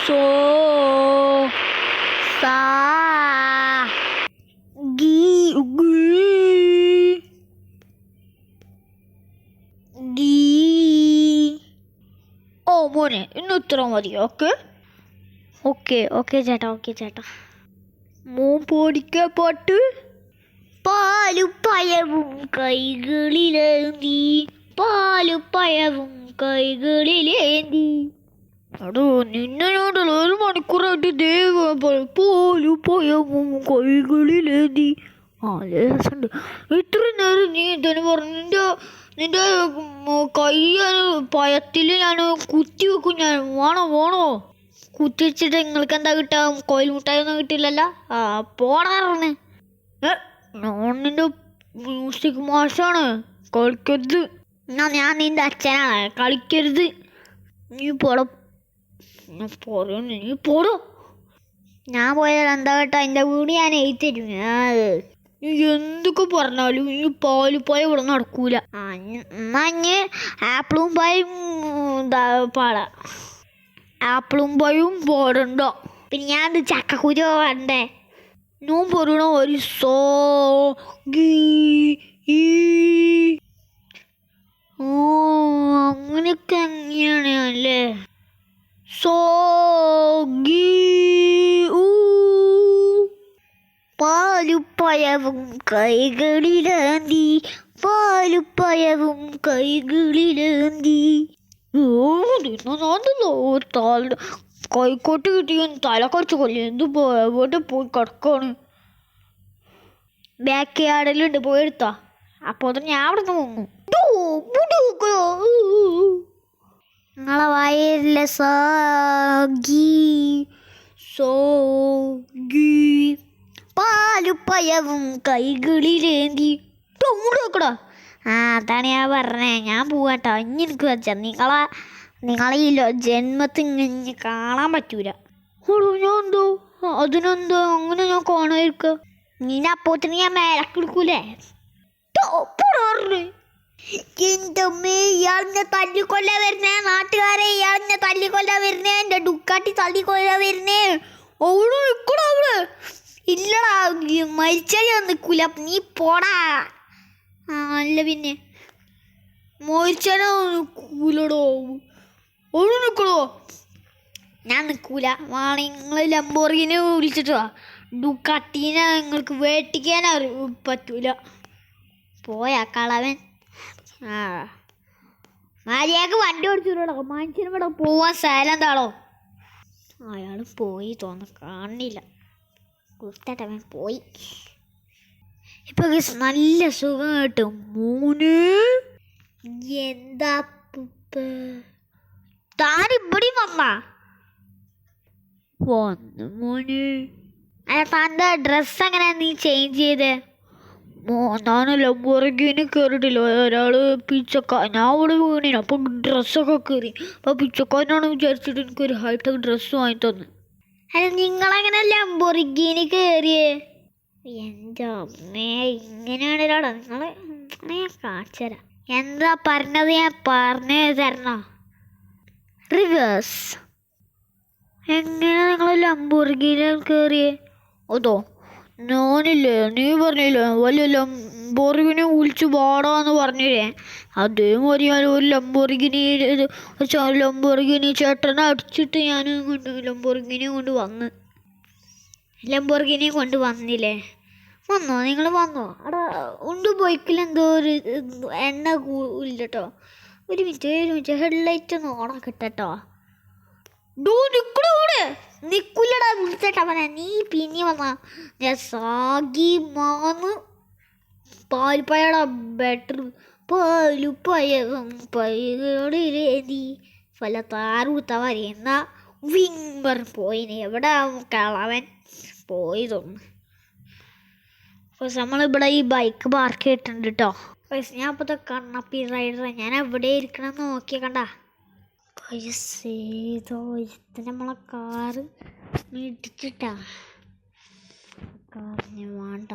So സാ ghee D. ഓ മോനെ, ഇന്ന് ഇത്ര മതി. ഓക്കെ ഓക്കെ ഓക്കെ ചേട്ടാ, ഓക്കെ ചേട്ടാ. മോൻ പോടിക്ക പാട്ട്. പാലുപ്പയവും കൈകളിലേന്തി, പാലുപ്പയവും കൈകളിലേന്തി. അതോ നിന്നോടുള്ള 1 മണിക്കൂറായിട്ട് പാലുപ്പയവും കൈകളിലേന്തി. അതെ രസമുണ്ട്. ഇത്ര നേരം നീ എന്താണ് പറഞ്ഞു? നിന്റെ കൈ പയത്തിൽ ഞാൻ കുത്തി വെക്കും. ഞാൻ വേണോ കുത്തി വെച്ചിട്ട് നിങ്ങൾക്ക് എന്താ കിട്ടുക? കോയിൽ മുട്ടായി ഒന്നും കിട്ടില്ലല്ലോ. പോണാറന്ന്. ഞാൻ നിന്റെ മ്യൂസിക് മാഷാണ്, കളിക്കരുത്. എന്നാ ഞാൻ നിന്റെ അച്ഛനാണ്, കളിക്കരുത്. നീ പോടോ. ഞാൻ പറയുന്നു, നീ പോടോ. ഞാൻ പോയാൽ എന്താ കേട്ടോ, എൻ്റെ വീട് ഞാൻ എഴുത്തരും. നീ എന്തൊക്കെ പറഞ്ഞാലും ഈ പാലുപ്പായ ഇവിടെ നടക്കൂല. എന്നാ ഇനി ആപ്പിളും പായും പാടാം. ആപ്പിളും പായും പാടണ്ടോ? പിന്നെ ഞാൻ ചക്കക്കുരു വേണ്ടേ? ഞാൻ പറയണ ഒരു സോ ഗീ. ഓ അങ്ങനെയൊക്കെ എങ്ങനെയാണ് അല്ലേ? സോ ഗീ പാലുപ്പയവും കൈകളിലേന്തി, പാലുപ്പയവും കൈകളിലേന്തി. കൈക്കോട്ട് കിട്ടിയ തല കുറച്ച് കൊല്ലം എന്ത് എവിടെ പോയി കിടക്കാണ്? ബാക്ക് യാർഡിലുണ്ട്, പോയി എടുത്താ. അപ്പോൾ ഞാൻ അവിടെ നിന്ന് പോന്നു. നിങ്ങളെ വായിലെ പാലുപ്പയവും കൈകളിലേന്തി. അതാണ് ഞാൻ പറഞ്ഞേ. ഞാൻ പോവാട്ടോ. ഇനി എനിക്ക് വെച്ചാ നിങ്ങളെ ഈ ജന്മത്തിൽ ഇങ്ങനെ കാണാൻ പറ്റൂല. ഞാൻ എന്തോ അതിനെന്തോ അങ്ങനെ ഞാൻ കാണാതിരിക്ക. നിന്നെ അപ്പോത്തിന് ഞാൻ മേലക്കെടുക്കൂലേ? എൻ്റെ അമ്മേ, ഇയാളിനെ തല്ലിക്കൊല്ല വരുന്നേ. നാട്ടുകാരെ, ഇയാളിനെ തല്ലിക്കൊല്ല വരുന്നേ. എൻ്റെ ഡുക്കാട്ടി തല്ലിക്കൊല്ല വരുന്നേ. അവിടെ നിൽക്കണോ? അവിടെ ഇല്ലടാ, മരിച്ചാൽ ഞാൻ നിൽക്കൂല. നീ പോടാ. അല്ല പിന്നെ മരിച്ചാലോ നിൽക്കൂലടോ. അവിടെ നിൽക്കണോ? ഞാൻ നിൽക്കൂല. നിങ്ങൾ ലംബോർഗിനെ വിളിച്ചിട്ട് വാ. ഡുക്കാട്ടീനെ നിങ്ങൾക്ക് വേട്ടിക്കാൻ പറ്റൂല. പോയാ കളവൻ. മര്യാദക്ക് വണ്ടി ഓടിച്ചിട്ടോ. മനുഷ്യനും ഇവിടെ പോവാൻ സൈലന്താണോ? അയാൾ പോയി തോന്നുന്നു, കാണില്ല. കുത്തട്ടവൻ പോയി. ഇപ്പൊ നല്ല സുഖം കിട്ടും. മോന് എന്താ താനിവിടെ വന്നു മോന്? അല്ല, തൻ്റെ ഡ്രസ്സ് എങ്ങനെയാ നീ ചേഞ്ച് ചെയ്തേ? ഞാൻ ലംബോർഗിനി കയറിയിട്ടില്ല. ഒരാള് ഞാൻ അവിടെ വീണിന്. അപ്പം ഡ്രസ്സൊക്കെ കയറി. അപ്പം പിച്ചക്കാരനാണ് വിചാരിച്ചിട്ട് എനിക്കൊരു ഹൈടെക് ഡ്രസ്സ് വാങ്ങി തന്നു. അല്ല, നിങ്ങളെങ്ങനെ ലംബോർഗിനി കയറിയേ? എൻ്റെ അമ്മേ, ഇങ്ങനെയാണല്ലോ നിങ്ങൾ. ഞാൻ കാണിച്ചു തരാം. എന്താ പറഞ്ഞത്? ഞാൻ പറഞ്ഞു തരണോ? റിവേഴ്സ്. എങ്ങനെ നിങ്ങൾ ലംബോർഗിനി കയറിയേ? അതോ ഞാനില്ലേ, നീ പറഞ്ഞില്ലേ വലിയ ലംബോർഗിനി വിളിച്ച് പാടാന്ന് പറഞ്ഞില്ലേ? അതേമാതിരി ഞാൻ ഒരു ലംബോർഗിനി ചേട്ടനെ അടിച്ചിട്ട് ഞാൻ ലംബോർഗിനി കൊണ്ട് വന്നില്ലേ? വന്നോ? നിങ്ങൾ വന്നോ? അവിടെ ഉണ്ട് ബൈക്കിലെന്തോ ഒരു എണ്ണ ഇല്ല കേട്ടോ. ഒരു മിനിറ്റ് ഹെഡ്ലൈറ്റ് ഒന്ന് ഓണാക്കിട്ടോ. നിക്കൂലടാ, വിളിച്ചേട്ടാ പറഞ്ഞ. നീ പിന്നെ വന്നാ ഞാൻ സാഗി മാന്ന് പാൽപ്പയടാ ബെറ്റർ. പാലുപ്പയവും പൈകളിലേന്തി പല താറുത്ത വരയുന്ന വിങ്ങർ പോയിന്. എവിടെ കളവൻ പോയി തോന്നുന്നു. നമ്മളിവിടെ ഈ ബൈക്ക് പാർക്ക് ചെയ്തിട്ടുണ്ട് കേട്ടോ. ഞാൻ ഇപ്പോഴത്തെ കണ്ണപ്പി റൈഡറാണ്. ഞാൻ എവിടെ ഇരിക്കണം നോക്കിയ കണ്ട. ഏതോ നമ്മളെ കാറ് ഇടിച്ചിട്ടാ. കാറിന് വേണ്ട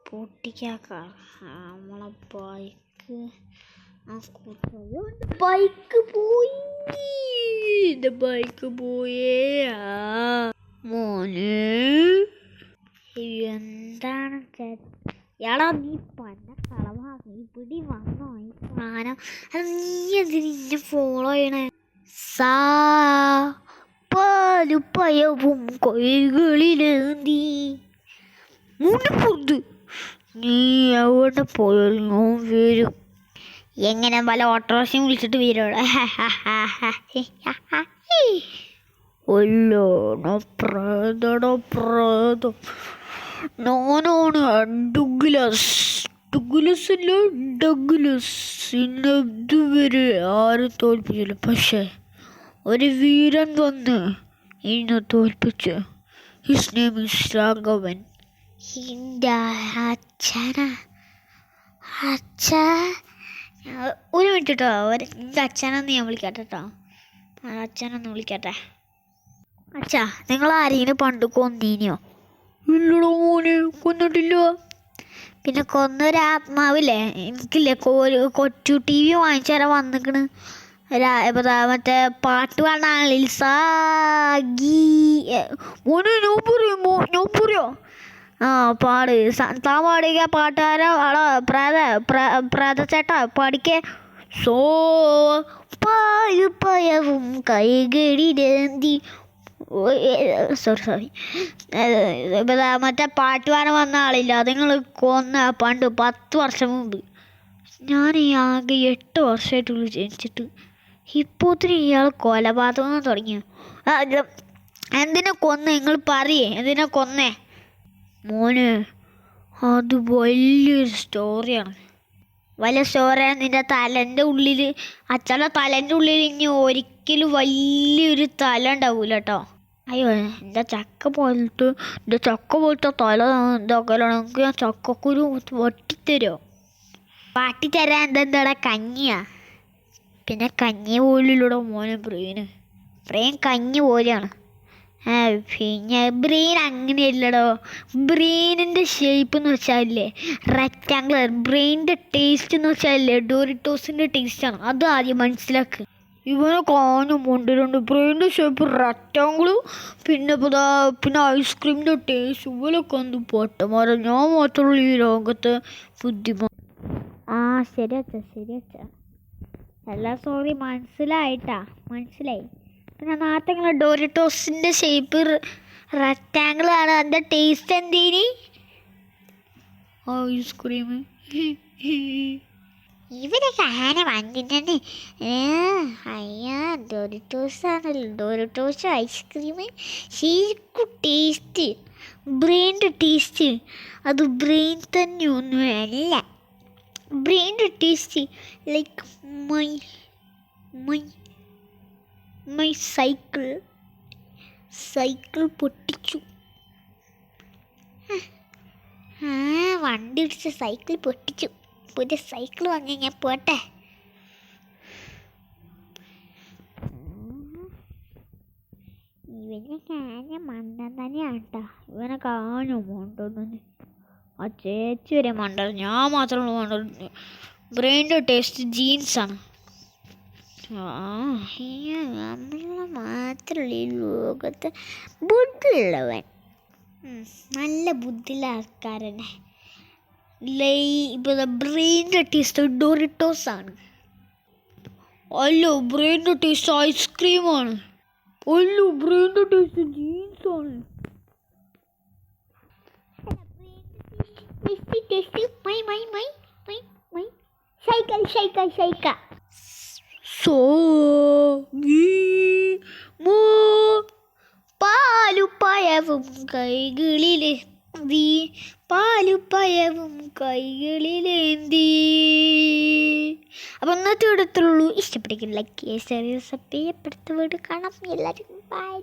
പൊട്ടിക്കാ കാർ. നമ്മളെ ബൈക്ക് ആ സ്കൂട്ടർ ബൈക്ക് പോയി. എൻ്റെ ബൈക്ക് പോയേ. മോനെ എന്താണ് എടാ നീ പന്ന കളവാ, നീ പിടി വന്നോ ഈ സാധനം? അത് നീ എന്തിന് ഇന്നെ ഫോളോ ചെയ്യണേ? പാലുപ്പയവും കൈകളിലേന്തി മുന്നിപ്പുറത്ത് നീ എവിടെ പോയാലും ഞാൻ വരും. എങ്ങനെ പല ഓട്ടോറിക്ഷയും വിളിച്ചിട്ട് വരോടെ? അല്ലോ പ്രേതം ഞാനാണ് ഡഗ്ലസ് അല്ല ഡഗ്ലസ്. ഇന്ന് ഇതുവരെ ആരും തോൽപ്പിച്ചില്ല, പക്ഷേ ഒരു വീരൻ വന്ന് ഇന്ന് തോൽപ്പിച്ച്. His name is Raghavan. എൻ്റെ ഒരു മിനിറ്റ് കേട്ടോ, എൻ്റെ അച്ഛനെന്ന് ഞാൻ വിളിക്കട്ടെ കേട്ടോ. അച്ഛനൊന്ന് വിളിക്കട്ടെ. അച്ഛാ, നിങ്ങൾ ആരെങ്കിലും പണ്ട് കൊന്നീനിയോ? ഇല്ലടോ മോനെ, കൊന്നിട്ടില്ല. പിന്നെ കൊന്നൊരാത്മാവില്ലേ എനിക്കില്ലേ, കൊച്ചു ടി വി വാങ്ങിച്ചു തരാൻ വന്നിക്കണ്. മറ്റേ പാട്ട് പാടുന്ന മോനെ ഞാൻ പറയോ? ആ പാട്, താൻ പാടിക്ക പാട്ടുകാരോ ആളോ പ്രേതച്ചേട്ടാ പാടിക്കേ. പായുപ്പയവും കൈകളിലേന്തി. സോറി മറ്റേ പാട്ട് പാടാൻ വന്ന ആളില്ല, അത് നിങ്ങൾ കൊന്ന പണ്ട് 10 വർഷം മുമ്പ്. ഞാൻ ആകെ 8 വർഷമായിട്ടുള്ളൂ ജനിച്ചിട്ട്. ഇപ്പോഴത്തിന് ഇയാൾ കൊലപാതകം തുടങ്ങിയ. എന്തിനാ കൊന്നേ നിങ്ങൾ പറയേ, എന്തിനാ കൊന്നേ? മോന് അത് വലിയൊരു സ്റ്റോറിയാണ്. വലിയ സ്റ്റോറിയാണ്. നിൻ്റെ തലേൻ്റെ ഉള്ളിൽ, അച്ഛൻ്റെ തലേൻ്റെ ഉള്ളിൽ ഇനി ഒരിക്കലും വലിയൊരു തല ഉണ്ടാവൂല കേട്ടോ. അയ്യോ, എൻ്റെ ചക്ക പോലത്തെ തല ഇതാക്കലാണ്. നമുക്ക് ഞാൻ ചക്കക്കുരു വെട്ടിത്തരുമോ? വാട്ടിത്തരാൻ എന്താടാ കഞ്ഞിയാ? പിന്നെ കഞ്ഞി പോലുള്ളൂടെ മോനെ ബ്രെയിൻ കഞ്ഞി പോലെയാണ്. പിന്നെ ബ്രെയിൻ അങ്ങനെയല്ലടോ. ബ്രെയിനിൻ്റെ ഷേപ്പ് എന്ന് വെച്ചാലേ റെക്റ്റാങ്കുലർ. ബ്രെയിനിൻ്റെ ടേസ്റ്റ് എന്ന് വെച്ചാലേ ഡോറിറ്റോസിൻ്റെ ടേസ്റ്റാണ്. അത് ആദ്യം മനസ്സിലാക്കുക. ഇവനെ കാണും മുണ്ടിലുണ്ട് ബ്രെയിനിൻ്റെ ഷേപ്പ് റെക്റ്റാങ്കിളും പിന്നെ ഐസ്ക്രീമിൻ്റെ ടേസ്റ്റ്. ഇവലൊക്കെ എന്ത് പൊട്ടന്മാരാ, ഞാൻ മാത്രമുള്ള ഈ ലോകത്തെ ബുദ്ധിമാൻ. ആ ശരി അച്ഛാ എല്ലാ സോറി, മനസ്സിലായി. പിന്നെ നേരത്തെ നിങ്ങൾ ഡോറിറ്റോസിൻ്റെ ഷേപ്പ് റെക്റ്റാങ്കിളാണ്, അതിൻ്റെ ടേസ്റ്റ് എന്തേനി? ഐസ്ക്രീം. ഇവരൊക്കെ ആന വന്നിട്ടുണ്ട്. അയ്യോ, ഡോറിറ്റോസാണല്ലോ. ഡോറിറ്റോസ് ഐസ്ക്രീം ശരിക്കും ടേസ്റ്റ്, ബ്രെയിൻ്റെ ടേസ്റ്റ്. അത് ബ്രെയിൻ തന്നെ ഒന്നുമല്ല. ബ്രെയിൻ്റെ ടേസ്റ്റ് ലൈക്ക് മൈ സൈക്കിൾ പൊട്ടിച്ചു. വണ്ടി ഇടിച്ച് സൈക്കിൾ പൊട്ടിച്ചു. പുതിയ സൈക്കിൾ വാങ്ങി ഞാൻ പോട്ടെ. ഇവനെ കാണാൻ മണ്ടൻ തന്നെയാണ് കേട്ടോ. ഇവനെ കാണുമോ മണ്ടോന്നു? ആ ചേച്ചി വരെ മണ്ടൽ, ഞാൻ മാത്രമുള്ള മണ്ടൽ. ബ്രെയിൻ്റെ ടേസ്റ്റ് ജീൻസാണ്. നമ്മളെ മാത്രമുള്ള ഈ ലോകത്ത് ബുദ്ധിയുള്ളവൻ, നല്ല ബുദ്ധിയുള്ള ആൾക്കാരനെ. ഇപ്പോൾ ബ്രെയിൻ്റെ ടേസ്റ്റ് ഡോറിറ്റോസാണ്. അല്ലോ, ബ്രെയിൻ്റെ ടേസ്റ്റ് ഐസ്ക്രീമാണ്. അല്ലോ, ബ്രെയിൻ്റെ ടേസ്റ്റ് ജീൻസാണ്. സൈക്കിൾ പാലുപ്പയവും കൈകളിലേന്തി. അപ്പം ഇന്നത്തെ ഇടത്തുള്ളൂ. ഇഷ്ടപ്പെട്ടെങ്കിൽ ലൈക്ക് ചെയ്യുക, ഷെയർ ചെയ്യുക, സബ്സ്ക്രൈബ് ചെയ്യുക. കാണാം. എല്ലാവരും ബൈ.